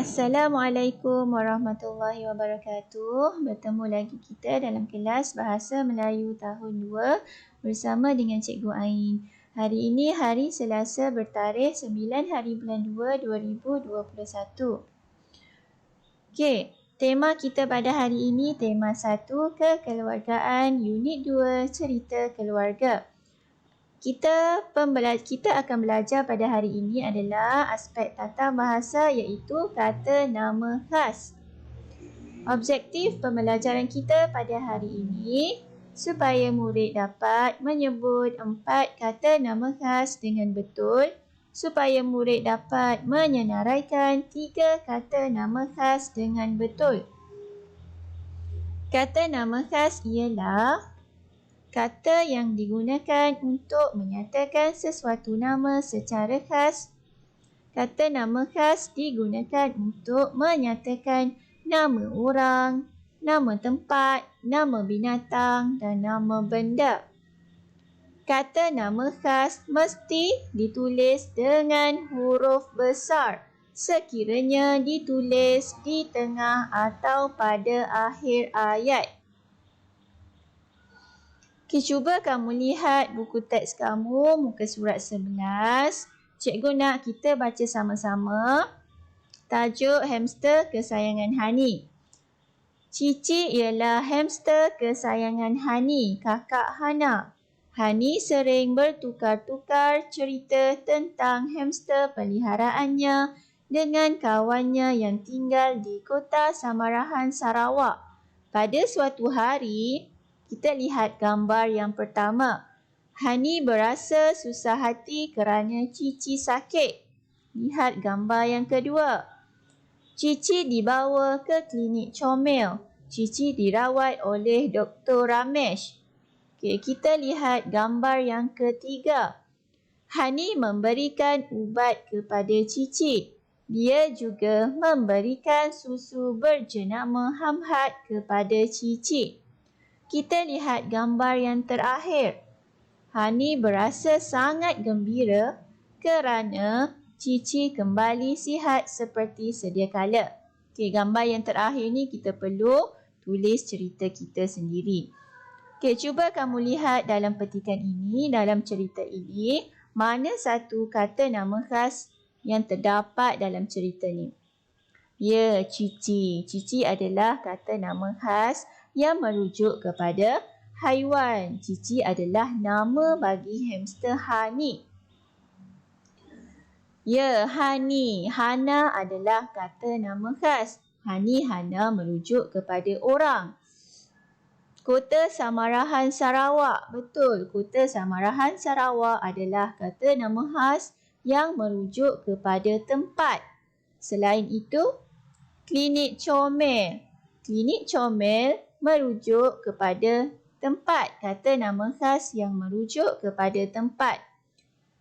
Assalamualaikum warahmatullahi wabarakatuh. Bertemu lagi kita dalam kelas Bahasa Melayu tahun 2 bersama dengan Cikgu Ain. Hari ini hari Selasa bertarikh 9 hari bulan 2 2021. Okey, tema kita pada hari ini tema 1 kekeluargaan, unit 2 cerita keluarga. Kita akan belajar pada hari ini adalah aspek tata bahasa iaitu kata nama khas. Objektif pembelajaran kita pada hari ini supaya murid dapat menyebut 4 kata nama khas dengan betul, supaya murid dapat menyenaraikan 3 kata nama khas dengan betul. Kata nama khas ialah kata yang digunakan untuk menyatakan sesuatu nama secara khas. Kata nama khas digunakan untuk menyatakan nama orang, nama tempat, nama binatang dan nama benda. Kata nama khas mesti ditulis dengan huruf besar sekiranya ditulis di tengah atau pada akhir ayat. Okay, cuba kamu lihat buku teks kamu, muka surat 11. Cikgu nak kita baca sama-sama. Tajuk hamster kesayangan Hani. Cici ialah hamster kesayangan Hani, kakak Hana. Hani sering bertukar-tukar cerita tentang hamster peliharaannya dengan kawannya yang tinggal di Kota Samarahan, Sarawak. Pada suatu hari, kita lihat gambar yang pertama. Hani berasa susah hati kerana Cici sakit. Lihat gambar yang kedua. Cici dibawa ke klinik comel. Cici dirawat oleh Dr. Ramesh. Okay, kita lihat gambar yang ketiga. Hani memberikan ubat kepada Cici. Dia juga memberikan susu berjenama Hamhat kepada Cici. Kita lihat gambar yang terakhir. Hani berasa sangat gembira kerana Cici kembali sihat seperti sedia kala. Okey, gambar yang terakhir ni kita perlu tulis cerita kita sendiri. Okey, cuba kamu lihat dalam petikan ini, dalam cerita ini, mana satu kata nama khas yang terdapat dalam cerita ni? Ya, Cici. Cici adalah kata nama khas yang merujuk kepada haiwan. Cici adalah nama bagi hamster Hani. Ya, Hani. Hana adalah kata nama khas. Hani, Hana merujuk kepada orang. Kota Samarahan, Sarawak. Betul, Kota Samarahan, Sarawak adalah kata nama khas yang merujuk kepada tempat. Selain itu, klinik comel. Klinik comel merujuk kepada tempat. Kata nama khas yang merujuk kepada tempat.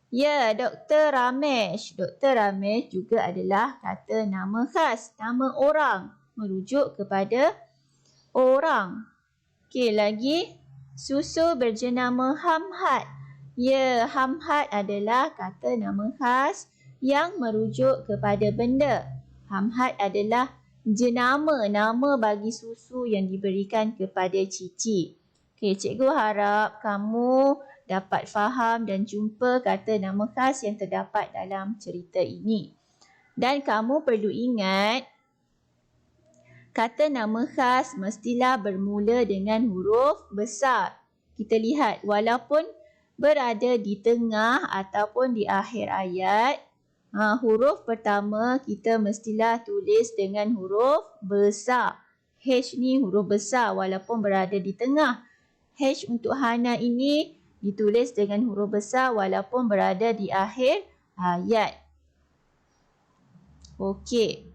Ya, Dr. Ramesh. Dr. Ramesh juga adalah kata nama khas. Nama orang merujuk kepada orang. Okey, lagi susu berjenama Hamhat. Ya, Hamhat adalah kata nama khas yang merujuk kepada benda. Hamhat adalah jenama, nama bagi susu yang diberikan kepada Cici. Okey, cikgu harap kamu dapat faham dan jumpa kata nama khas yang terdapat dalam cerita ini. Dan kamu perlu ingat, kata nama khas mestilah bermula dengan huruf besar. Kita lihat, walaupun berada di tengah ataupun di akhir ayat, huruf pertama kita mestilah tulis dengan huruf besar. H ni huruf besar walaupun berada di tengah. H untuk Hana ini ditulis dengan huruf besar walaupun berada di akhir ayat. Okey.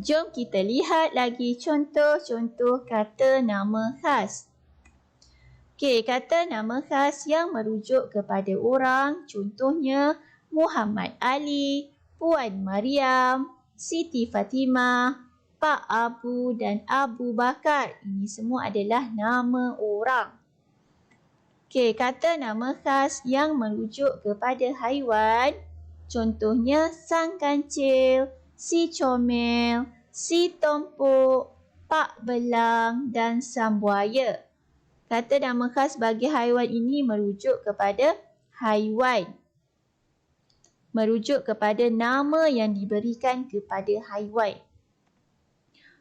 Jom kita lihat lagi contoh-contoh kata nama khas. Okey, kata nama khas yang merujuk kepada orang, contohnya Muhammad Ali, Puan Mariam, Siti Fatimah, Pak Abu dan Abu Bakar. Ini semua adalah nama orang. Okey, kata nama khas yang merujuk kepada haiwan, contohnya sang kancil, si comel, si tompok, pak belang dan sang buaya. Kata nama khas bagi haiwan ini merujuk kepada haiwan. Merujuk kepada nama yang diberikan kepada haiwan.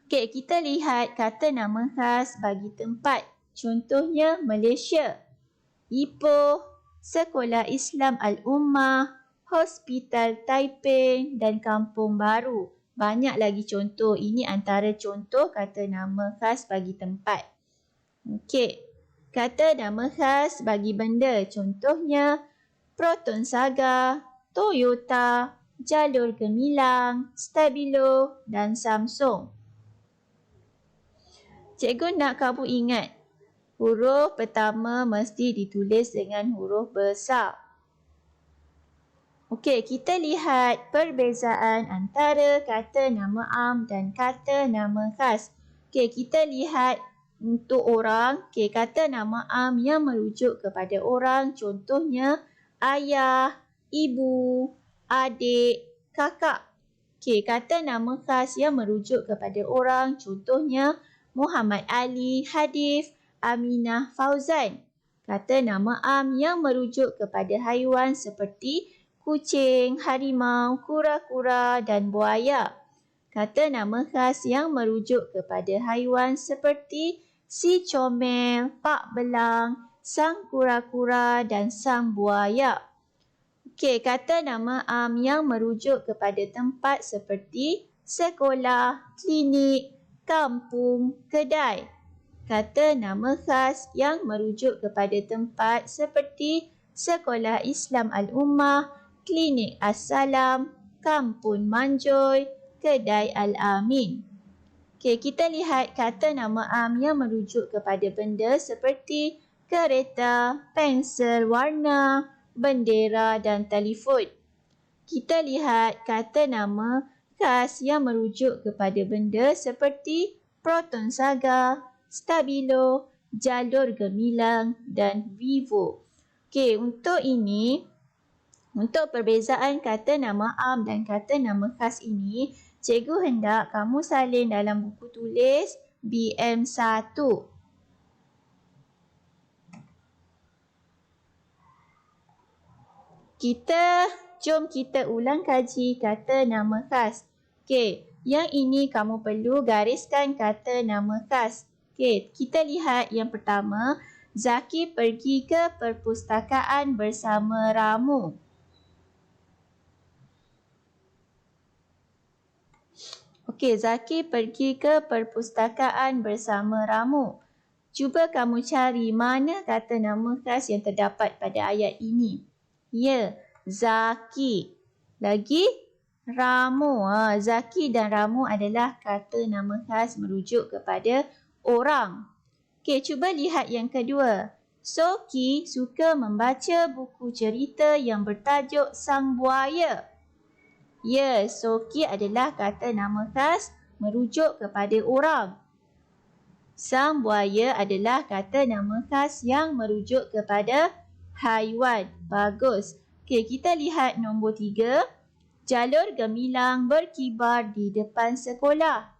Okey, kita lihat kata nama khas bagi tempat. Contohnya Malaysia, Ipoh, Sekolah Islam Al-Ummah, Hospital Taiping dan Kampung Baru. Banyak lagi contoh. Ini antara contoh kata nama khas bagi tempat. Okey, kata nama khas bagi benda. Contohnya Proton Saga, Toyota, Jalur Gemilang, Stabilo dan Samsung. Cikgu nak kamu ingat, huruf pertama mesti ditulis dengan huruf besar. Okey, kita lihat perbezaan antara kata nama am dan kata nama khas. Okey, kita lihat untuk orang. Okey, kata nama am yang merujuk kepada orang. Contohnya ayah, ibu, adik, kakak. Okey, kata nama khas yang merujuk kepada orang. Contohnya Muhammad Ali, Hadif, Aminah, Fauzan. Kata nama am yang merujuk kepada haiwan seperti kucing, harimau, kura-kura dan buaya. Kata nama khas yang merujuk kepada haiwan seperti si comel, pak belang, sang kura-kura dan sang buaya. Okey, kata nama am yang merujuk kepada tempat seperti sekolah, klinik, kampung, kedai. Kata nama khas yang merujuk kepada tempat seperti Sekolah Islam Al-Ummah, Klinik As-Salam, Kampung Manjoy, Kedai Al-Amin. Okey, kita lihat kata nama am yang merujuk kepada benda seperti kereta, pensel warna, bendera dan telefon. Kita lihat kata nama khas yang merujuk kepada benda seperti Proton Saga, Stabilo, Jalur Gemilang dan Vivo. Okey, untuk perbezaan kata nama am dan kata nama khas ini, cikgu hendak kamu salin dalam buku tulis BM1. Jom kita ulang kaji kata nama khas. Okey, yang ini kamu perlu gariskan kata nama khas. Okey, kita lihat yang pertama. Zaki pergi ke perpustakaan bersama Ramu. Okey, Zaki pergi ke perpustakaan bersama Ramu. Cuba kamu cari mana kata nama khas yang terdapat pada ayat ini. Ya, Zaki. Lagi Ramu. Zaki dan Ramu adalah kata nama khas merujuk kepada orang. Okey, cuba lihat yang kedua. Soki suka membaca buku cerita yang bertajuk Sang Buaya. Ya, Soki adalah kata nama khas merujuk kepada orang. Sang buaya adalah kata nama khas yang merujuk kepada haiwan. Bagus. Okey, kita lihat nombor 3. Jalur gemilang berkibar di depan sekolah.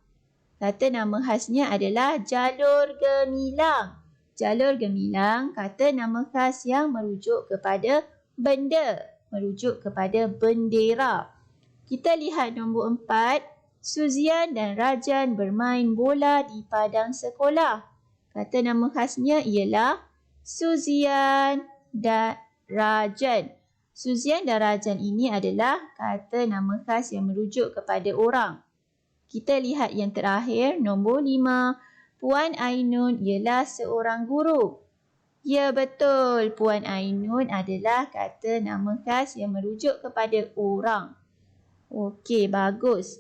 Kata nama khasnya adalah jalur gemilang. Jalur gemilang kata nama khas yang merujuk kepada benda. Merujuk kepada bendera. Kita lihat nombor 4. Suzian dan Rajan bermain bola di padang sekolah. Kata nama khasnya ialah Suzian dan Rajan. Suzian dan Rajan ini adalah kata nama khas yang merujuk kepada orang. Kita lihat yang terakhir, nombor 5. Puan Ainun ialah seorang guru. Ya, betul. Puan Ainun adalah kata nama khas yang merujuk kepada orang. Okey, bagus.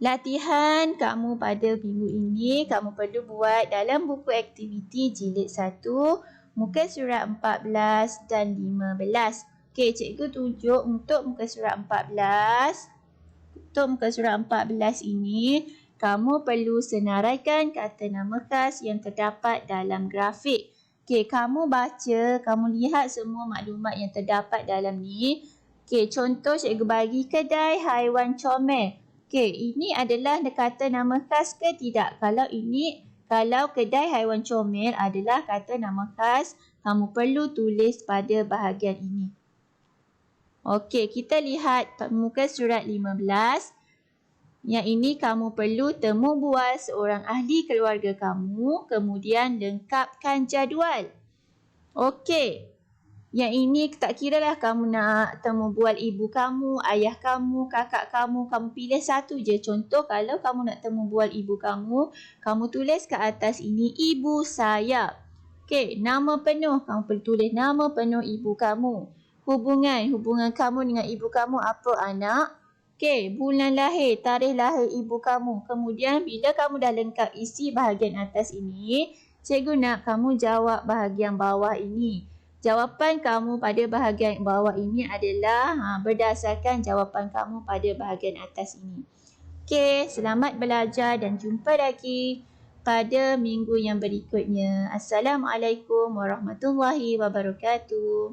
Latihan kamu pada minggu ini, kamu perlu buat dalam buku aktiviti jilid 1, muka surat 14 dan 15. Okey, cikgu tunjuk untuk muka surat 14. Untuk muka surat 14 ini, kamu perlu senaraikan kata nama khas yang terdapat dalam grafik. Okey, kamu baca, kamu lihat semua maklumat yang terdapat dalam ni. Okey, contoh cikgu bagi kedai haiwan comel. Okey, ini adalah kata nama khas ke tidak? Kalau kedai haiwan comel adalah kata nama khas, kamu perlu tulis pada bahagian ini. Okey, kita lihat muka surat 15. Yang ini kamu perlu temu bual seorang ahli keluarga kamu, kemudian lengkapkan jadual. Okey. Yang ini tak kiralah kamu nak temu bual ibu kamu, ayah kamu, kakak kamu pilih satu je. Contoh kalau kamu nak temu bual ibu kamu tulis ke atas ini ibu saya. Okey, nama penuh, kamu perlu tulis nama penuh ibu kamu. Hubungan kamu dengan ibu kamu apa anak? Okey, bulan lahir, tarikh lahir ibu kamu. Kemudian bila kamu dah lengkap isi bahagian atas ini, cikgu nak kamu jawab bahagian bawah ini. Jawapan kamu pada bahagian bawah ini adalah berdasarkan jawapan kamu pada bahagian atas ini. Okey, selamat belajar dan jumpa lagi pada minggu yang berikutnya. Assalamualaikum warahmatullahi wabarakatuh.